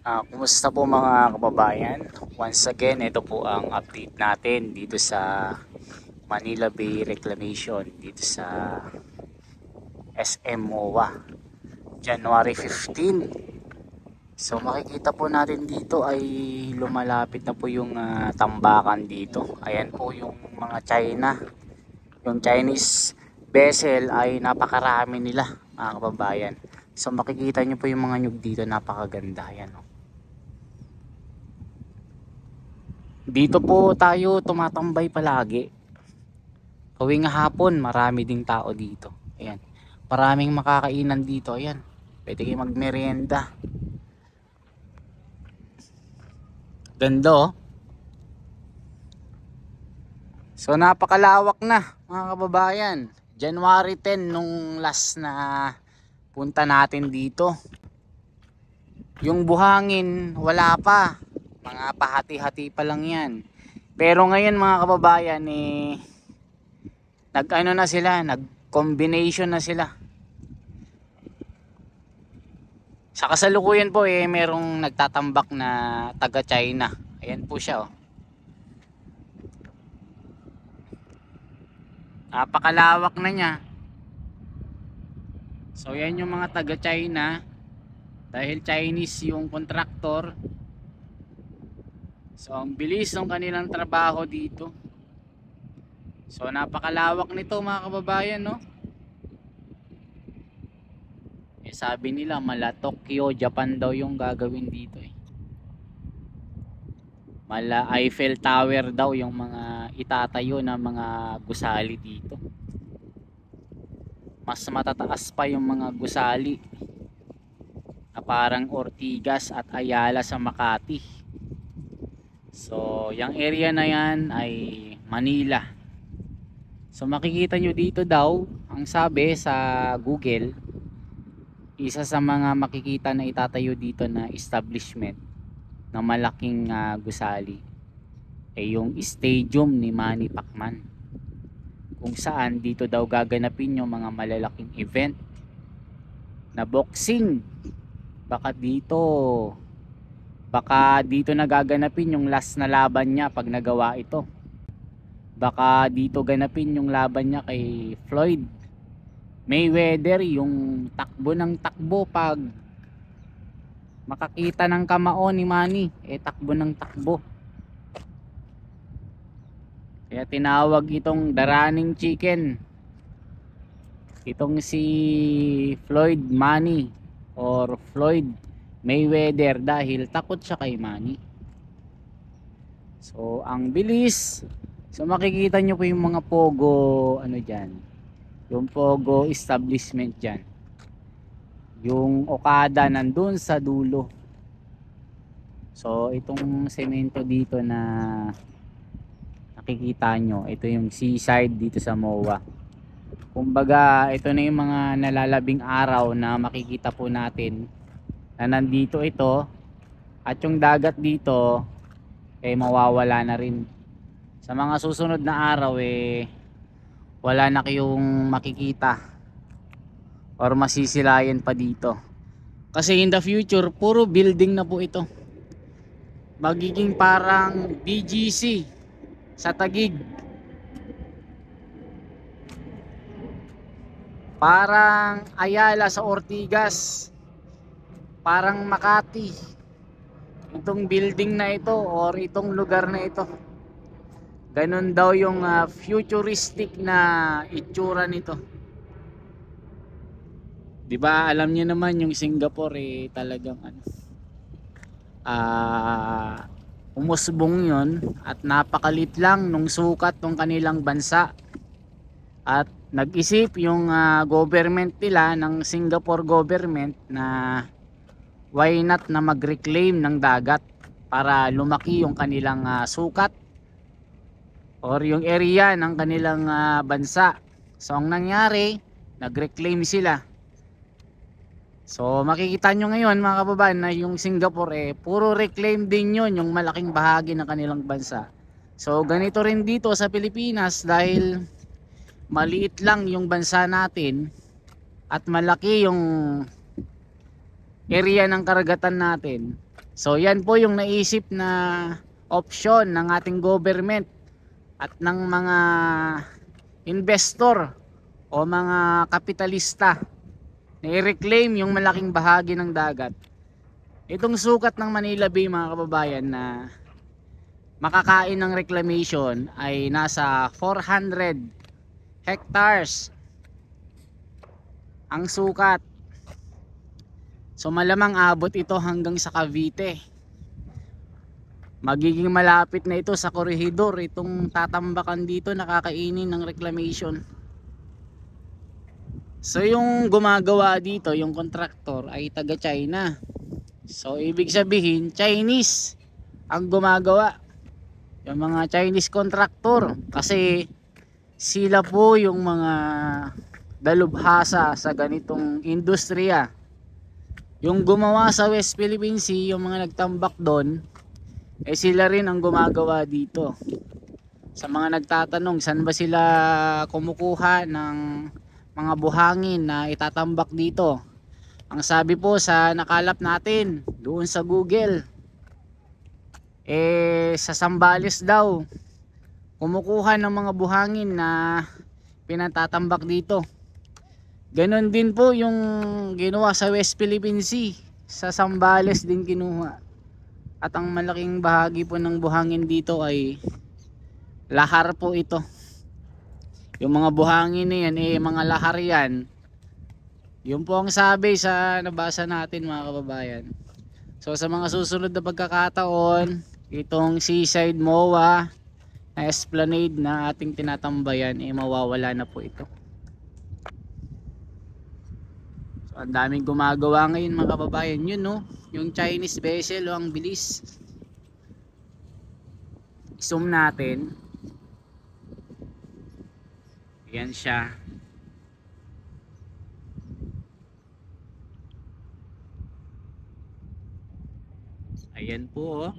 Kumusta po mga kababayan? Once again, ito po ang update natin dito sa Manila Bay Reclamation dito sa SM MOA January 15. So makikita po natin dito ay lumalapit na po yung tambakan dito. Ayan po yung mga China. Yung Chinese vessel ay napakarami nila mga kababayan. So makikita nyo po yung mga nyug dito, napakaganda. Ayan o. Dito po tayo tumatambay palagi. Tuwing hapon, marami ding tao dito. Ayan. Maraming makakainan dito. Ayan. Pwede kayo magmerienda. Ganda oh. So napakalawak na mga kababayan. January 10 nung last na punta natin dito. Yung buhangin wala pa. Mga pahati-hati pa lang yan. Pero ngayon mga kababayan nag-ano na sila, nag-combination na sila. Sa kasalukuyan po merong nagtatambak na taga China. Ayan po siya oh. Napakalawak na niya. So yan yung mga taga China. Dahil Chinese yung contractor. So ang bilis ng kanilang trabaho dito. So napakalawak nito mga kababayan no. Sabi nila mala Tokyo, Japan daw yung gagawin dito Mala Eiffel Tower daw yung mga itatayo na mga gusali dito. Mas matataas pa yung mga gusali na parang Ortigas at Ayala sa Makati. So yung area na yan ay Manila. So makikita nyo dito daw, ang sabi sa Google, isa sa mga makikita na itatayo dito na establishment na malaking gusali ay yung stadium ni Manny Pacman, kung saan dito daw gaganapin yung mga malalaking event na boxing. Baka dito nagaganapin yung last na laban niya pag nagawa ito. Baka dito ganapin yung laban niya kay Floyd Mayweather, yung takbo ng takbo pag makakita ng kamao ni Manny, takbo ng takbo. Kaya tinawag itong the running chicken. Itong si Floyd Manny or Floyd Mayweather dahil takot siya kay Manny. So ang bilis. So makikita nyo po yung mga pogo dyan, yung pogo establishment dyan. Yung Okada nandun sa dulo. So itong semento dito na nakikita nyo, ito yung seaside dito sa MOA. Kumbaga ito na yung mga nalalabing araw na makikita po natin na nandito ito, at yung dagat dito mawawala na rin. Sa mga susunod na araw wala na kayong makikita or masisilayan pa dito. Kasi in the future puro building na po ito. Magiging parang BGC sa Taguig. Parang Ayala sa Ortigas. Parang Makati. Itong building na ito or itong lugar na ito. Ganon daw yung futuristic na itsura nito. 'Di ba? Alam niyo naman yung Singapore talagang umusbong 'yon at napakalit lang nung sukat ng kanilang bansa. At nag-isip yung government nila ng Singapore government na why not na mag-reclaim ng dagat para lumaki yung kanilang sukat or yung area ng kanilang bansa. So ang nangyari, nag-reclaim sila. So makikita nyo ngayon mga kababayan na yung Singapore puro reclaim din yun, yung malaking bahagi ng kanilang bansa. So ganito rin dito sa Pilipinas, dahil maliit lang yung bansa natin at malaki yung area ng karagatan natin. So yan po yung naisip na option ng ating government at ng mga investor o mga kapitalista na i-reclaim yung malaking bahagi ng dagat. Itong sukat ng Manila Bay, mga kababayan, na makakain ng reclamation ay nasa 400 hectares ang sukat. So malamang abot ito hanggang sa Cavite. Magiging malapit na ito sa Corregidor, itong tatambakan dito nakakainin ng reclamation. So yung gumagawa dito, yung contractor ay taga China. So ibig sabihin Chinese ang gumagawa, yung mga Chinese contractor, kasi sila po yung mga dalubhasa sa ganitong industriya. Yung gumawa sa West Philippine Sea, yung mga nagtambak doon, sila rin ang gumagawa dito. Sa mga nagtatanong saan ba sila kumukuha ng mga buhangin na itatambak dito, ang sabi po sa nakalap natin doon sa Google, sa Zambales daw kumukuha ng mga buhangin na pinatatambak dito. Ganon din po yung ginawa sa West Philippine Sea, sa Zambales din kinuha. At ang malaking bahagi po ng buhangin dito ay lahar po ito. Yung mga buhangin na yan, mga lahar yan. Yun po ang sabi sa nabasa natin, mga kababayan. So sa mga susunod na pagkakataon, itong Seaside MOA na esplanade na ating tinatambayan, mawawala na po ito. So ang daming gumagawa ngayon, mga kababayan. Yun, no, yung Chinese vessel, ang bilis. Zoom natin. Yan siya. Ayan po, oh.